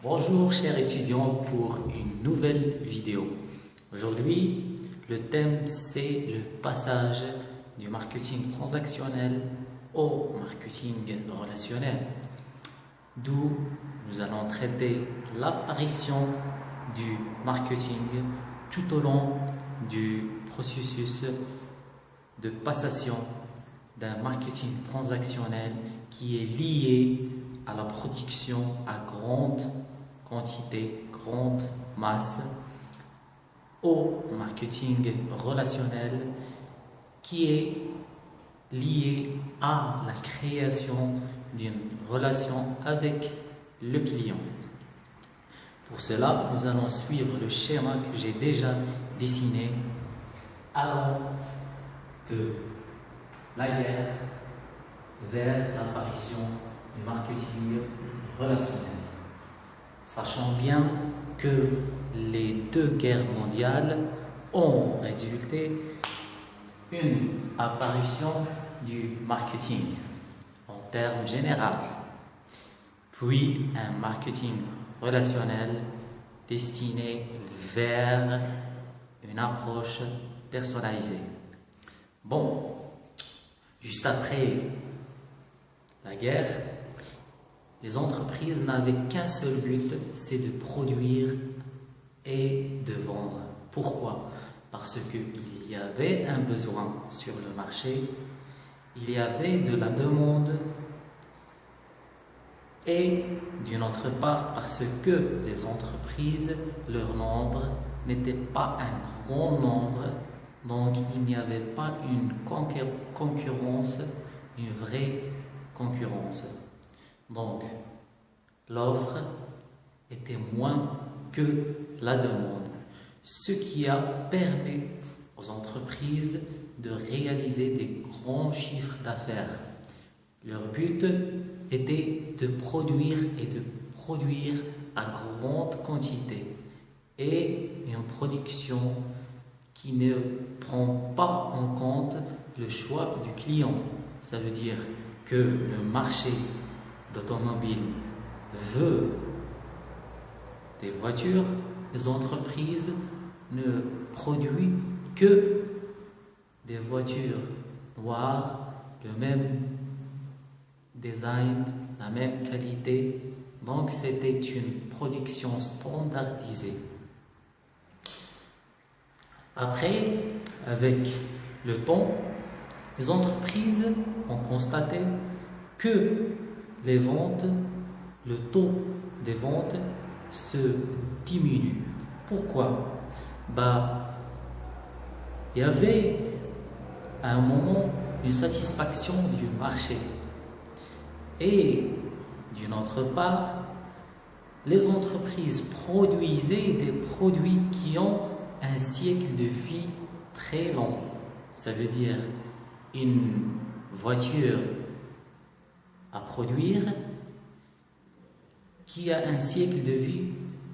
Bonjour chers étudiants pour une nouvelle vidéo. Aujourd'hui, le thème c'est le passage du marketing transactionnel au marketing relationnel. D'où nous allons traiter l'apparition du marketing tout au long du processus de passation d'un marketing transactionnel qui est lié à la production à grande quantité, grande masse, au marketing relationnel qui est lié à la création d'une relation avec le client. Pour cela, nous allons suivre le schéma que j'ai déjà dessiné avant de la guerre vers l'apparition du marketing relationnel. Sachant bien que les deux guerres mondiales ont résulté une apparition du marketing en termes généraux, puis un marketing relationnel destiné vers une approche personnalisée. Bon, juste après la guerre, les entreprises n'avaient qu'un seul but, c'est de produire et de vendre. Pourquoi? Parce qu'il y avait un besoin sur le marché, il y avait de la demande et d'une autre part parce que les entreprises, leur nombre n'était pas un grand nombre, donc il n'y avait pas une concurrence, une vraie concurrence. Donc, l'offre était moins que la demande, ce qui a permis aux entreprises de réaliser des grands chiffres d'affaires. Leur but était de produire à grande quantité et une production qui ne prend pas en compte le choix du client. Ça veut dire que le marché d'automobile veut des voitures, les entreprises ne produisent que des voitures noires, le même design, la même qualité. Donc c'était une production standardisée. Après, avec le temps, les entreprises ont constaté que les ventes, le taux des ventes se diminue. Pourquoi? Il y avait à un moment une satisfaction du marché. Et d'une autre part, les entreprises produisaient des produits qui ont un cycle de vie très long. Ça veut dire une voiture à produire qui a un cycle de vie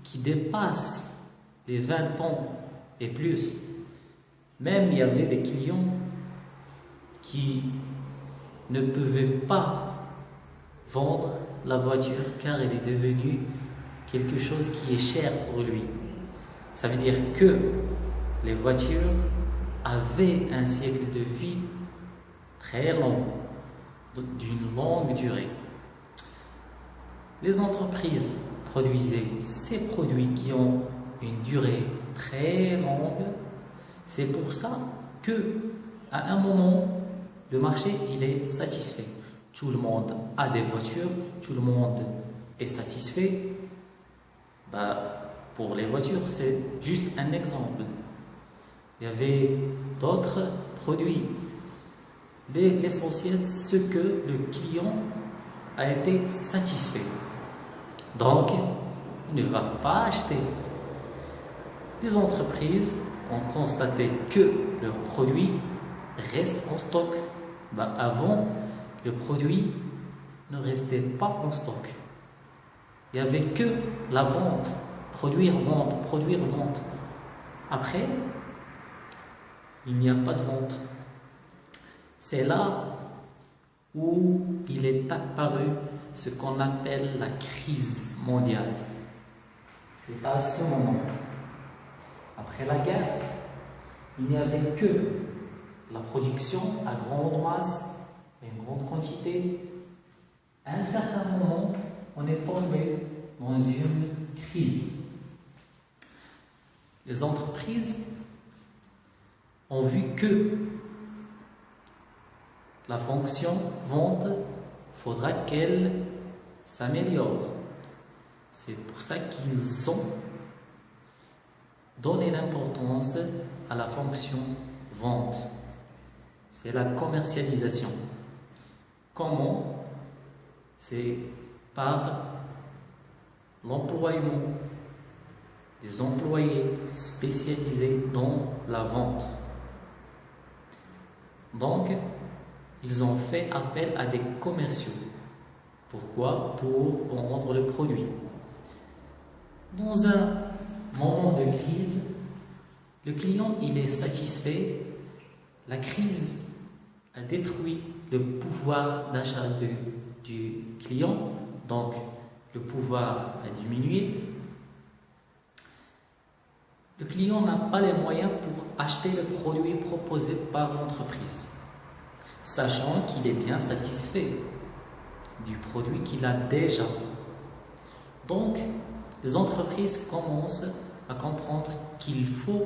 qui dépasse les 20 ans et plus. Même il y avait des clients qui ne pouvaient pas vendre la voiture car elle est devenue quelque chose qui est cher pour lui. Ça veut dire que les voitures avaient un cycle de vie très long, d'une longue durée. Les entreprises produisaient ces produits qui ont une durée très longue. C'est pour ça que, à un moment, le marché il est satisfait. Tout le monde a des voitures, tout le monde est satisfait. Pour les voitures, c'est juste un exemple. Il y avait d'autres produits. L'essentiel, c'est que le client a été satisfait. Donc, il ne va pas acheter. Les entreprises ont constaté que leurs produits restent en stock. Avant, le produit ne restait pas en stock. Il n'y avait que la vente. Produire, vente, produire, vente. Après, il n'y a pas de vente. C'est là où il est apparu ce qu'on appelle la crise mondiale. C'est à ce moment, après la guerre, il n'y avait que la production à grande masse et une grande quantité. À un certain moment, on est tombé dans une crise. Les entreprises ont vu que la fonction vente faudra qu'elle s'améliore. C'est pour ça qu'ils ont donné l'importance à la fonction vente. C'est la commercialisation. Comment? C'est par l'emploiement des employés spécialisés dans la vente. Donc, ils ont fait appel à des commerciaux. Pourquoi? Pour vendre le produit. Dans un moment de crise, le client il est satisfait. La crise a détruit le pouvoir d'achat du client, donc le pouvoir a diminué. Le client n'a pas les moyens pour acheter le produit proposé par l'entreprise, sachant qu'il est bien satisfait du produit qu'il a déjà. Donc, les entreprises commencent à comprendre qu'il faut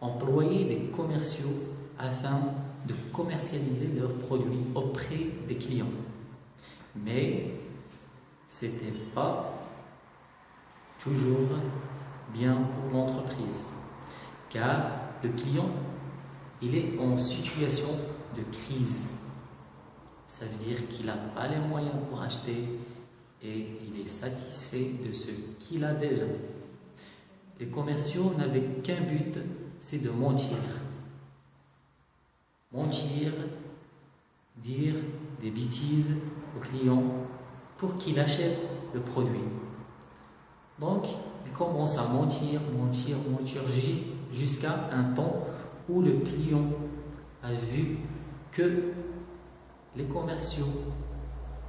employer des commerciaux afin de commercialiser leurs produits auprès des clients. Mais ce n'était pas toujours bien pour l'entreprise, car le client il est en situation de crise. Ça veut dire qu'il n'a pas les moyens pour acheter et il est satisfait de ce qu'il a déjà. Les commerciaux n'avaient qu'un but, c'est de mentir. Mentir, dire des bêtises au client pour qu'il achète le produit. Donc, il commence à mentir jusqu'à un temps où le client a vu que les commerciaux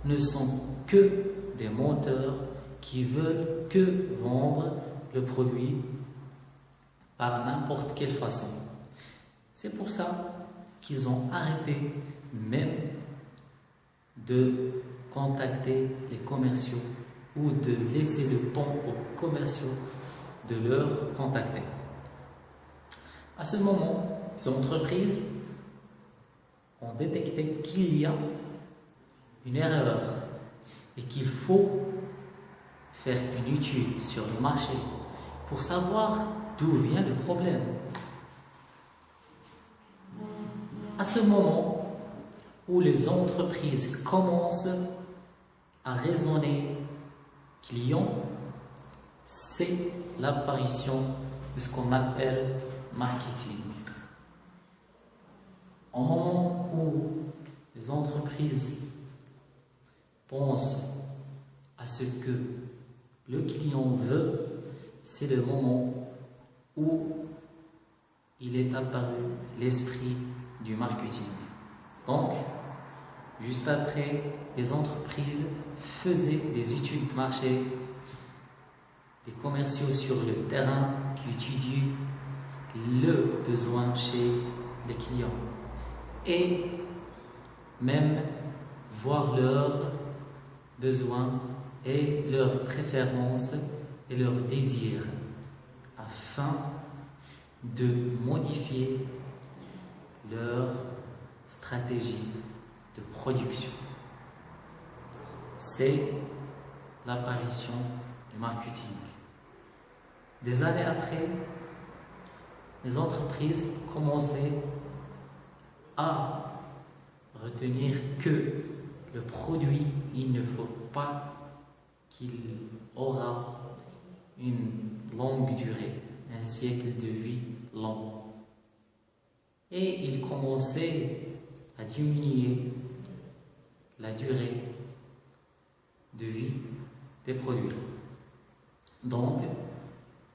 ne sont que des menteurs qui veulent que vendre le produit par n'importe quelle façon. C'est pour ça qu'ils ont arrêté même de contacter les commerciaux ou de laisser le temps aux commerciaux de leur contacter. À ce moment, ces entreprises ont détecté qu'il y a une erreur et qu'il faut faire une étude sur le marché pour savoir d'où vient le problème. À ce moment où les entreprises commencent à raisonner client, c'est l'apparition de ce qu'on appelle marketing. Au moment où les entreprises pensent à ce que le client veut, c'est le moment où il est apparu l'esprit du marketing. Donc, juste après, les entreprises faisaient des études de marché, des commerciaux sur le terrain qui étudient le besoin chez les clients et même voir leurs besoins et leurs préférences et leurs désirs afin de modifier leur stratégie de production. C'est l'apparition du marketing. Des années après, les entreprises commençaient à retenir que le produit, il ne faut pas qu'il aura une longue durée, un siècle de vie long. Et ils commençaient à diminuer la durée de vie des produits. Donc,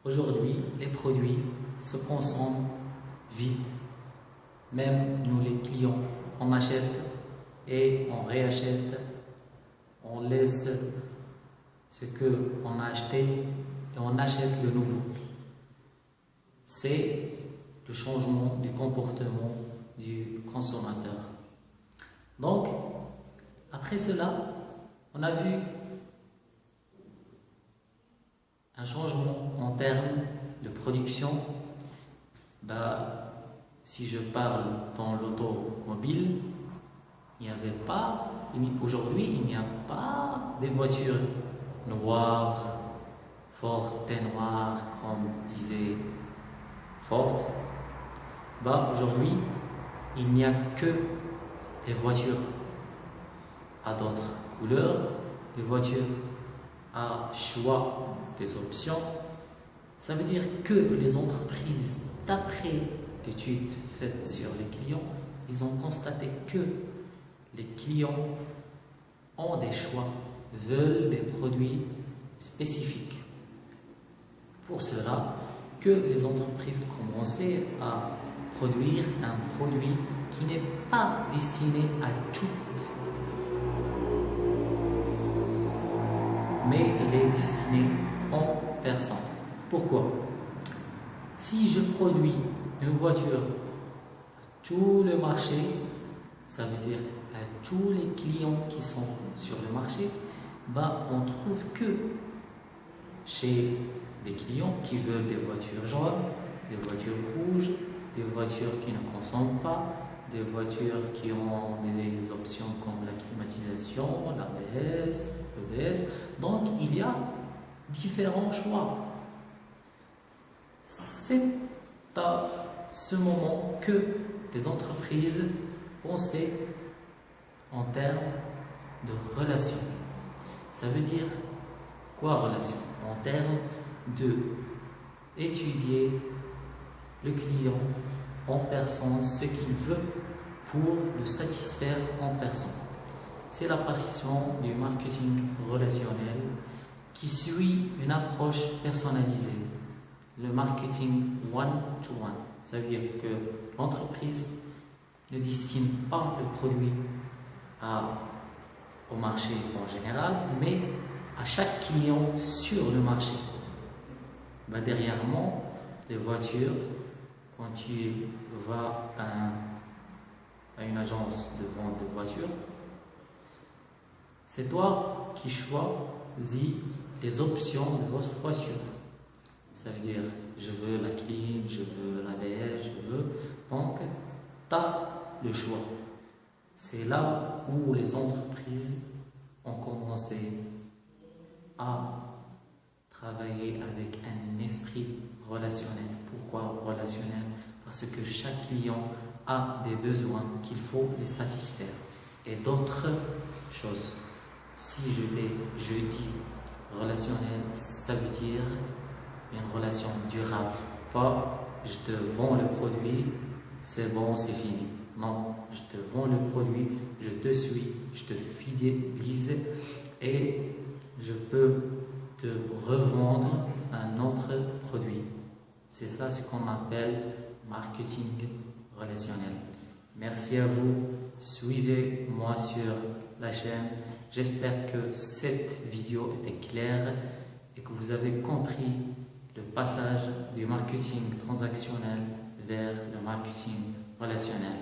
aujourd'hui, les produits se consomment vite. Même nous, les clients, on achète et on réachète. On laisse ce qu'on a acheté et on achète le nouveau. C'est le changement du comportement du consommateur. Donc, après cela, on a vu un changement en termes de production. Si je parle dans l'automobile, il n'y avait pas, aujourd'hui, il n'y a pas des voitures noires, fortes et noires, comme disait Ford. Aujourd'hui, il n'y a que des voitures à d'autres couleurs, des voitures à choix des options. Ça veut dire que les entreprises, d'après l'étude faite sur les clients, ils ont constaté que les clients ont des choix, veulent des produits spécifiques. Pour cela, que les entreprises commençaient à produire un produit qui n'est pas destiné à tout, mais il est destiné aux personnes. Pourquoi? Si je produis une voiture à tout le marché, ça veut dire à tous les clients qui sont sur le marché, on trouve que chez des clients qui veulent des voitures jaunes, des voitures rouges, des voitures qui ne consomment pas, des voitures qui ont des options comme la climatisation, l'ABS, l'EBS. Donc il y a différents choix. C'est à ce moment que des entreprises pensaient en termes de relation. Ça veut dire quoi, relation? En termes de étudier le client en personne, ce qu'il veut pour le satisfaire en personne. C'est l'apparition du marketing relationnel qui suit une approche personnalisée, le marketing one-to-one. Ça veut dire que l'entreprise ne destine pas le produit au marché en général, mais à chaque client sur le marché. Dernièrement, les voitures, quand tu vas à une agence de vente de voitures, c'est toi qui choisis les options de votre voiture. Ça veut dire, je veux la clim, je veux l'ABS, je veux. Donc, tu as le choix. C'est là où les entreprises ont commencé à travailler avec un esprit relationnel. Pourquoi relationnel? Parce que chaque client a des besoins qu'il faut les satisfaire. Et d'autres choses. Si je dis relationnel, ça veut dire une relation durable. Pas je te vends le produit, c'est bon, c'est fini. Non, je te vends le produit, je te suis, je te fidélise et je peux te revendre un autre produit. C'est ça ce qu'on appelle marketing relationnel. Merci à vous. Suivez-moi sur la chaîne. J'espère que cette vidéo était claire et que vous avez compris le passage du marketing transactionnel vers le marketing relationnel.